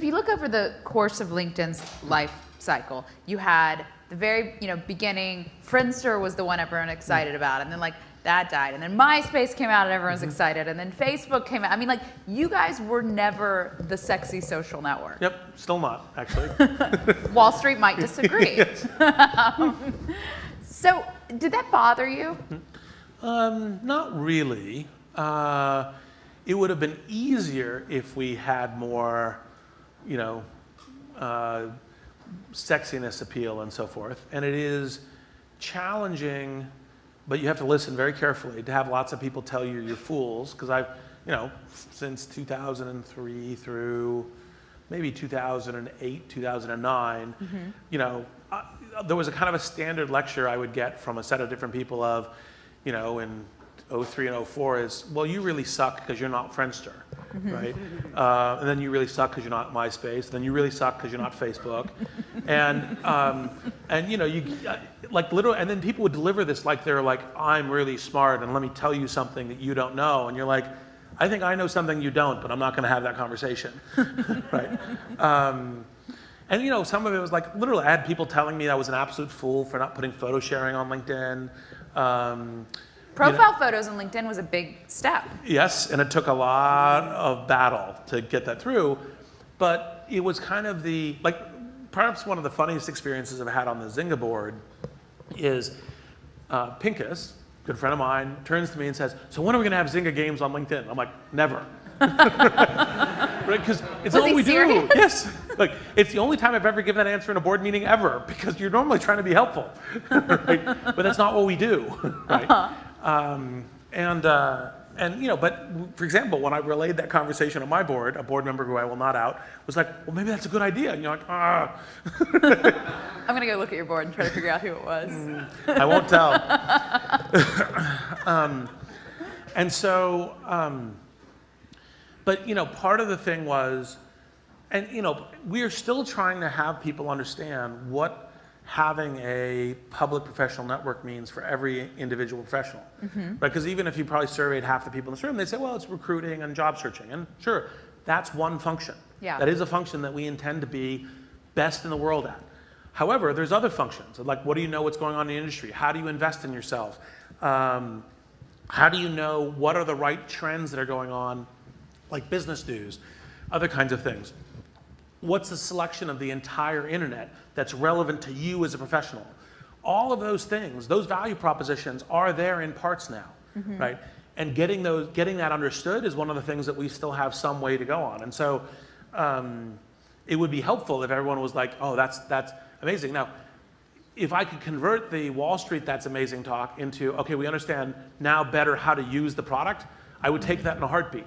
you look over the course of LinkedIn's life cycle, you had the very beginning, Friendster was the one everyone excited about, and then like that died, and then MySpace came out and everyone's excited, and then Facebook came out. I mean, like, you guys were never the sexy social network. Yep, still not, actually. Wall Street might disagree. So did that bother you? Not really. It would have been easier if we had more, sexiness appeal and so forth. And it is challenging, but you have to listen very carefully to have lots of people tell you you're fools. Because I've, since 2003 through maybe 2008, 2009, there was a kind of a standard lecture I would get from a set of different people of, in 03 and 04 is, well, you really suck because you're not Friendster, right? And then you really suck because you're not MySpace. Then you really suck because you're not Facebook. And like literally, and then people would deliver this like they're like, I'm really smart and let me tell you something that you don't know. And you're like, I think I know something you don't, but I'm not going to have that conversation, right? And some of it was like, literally, I had people telling me I was an absolute fool for not putting photo sharing on LinkedIn. Profile photos on LinkedIn was a big step. Yes, and it took a lot of battle to get that through. But it was kind of perhaps one of the funniest experiences I've had on the Zynga board is Pincus, good friend of mine, turns to me and says, so when are we going to have Zynga games on LinkedIn? I'm like, never. Right? Because it's all we do. Yes. Like, it's the only time I've ever given that answer in a board meeting ever, because you're normally trying to be helpful. Right? But that's not what we do. Right? But for example, when I relayed that conversation on my board, a board member who I will not out was like, well, maybe that's a good idea. And you're like, ah. I'm going to go look at your board and try to figure out who it was. I won't tell. And so, but part of the thing was, and we are still trying to have people understand what having a public professional network means for every individual professional, right? Because even if you probably surveyed half the people in this room, they'd say, well, it's recruiting and job searching. And sure, that's one function. Yeah. That is a function that we intend to be best in the world at. However, there's other functions, like what do you know what's going on in the industry? How do you invest in yourself? How do you know what are the right trends that are going on, like business news, other kinds of things? What's the selection of the entire internet that's relevant to you as a professional? All of those things, those value propositions are there in parts now, right? And getting that understood is one of the things that we still have some way to go on. And so it would be helpful if everyone was like, oh, that's amazing. Now, if I could convert the Wall Street that's amazing talk into, okay, we understand now better how to use the product, I would take that in a heartbeat.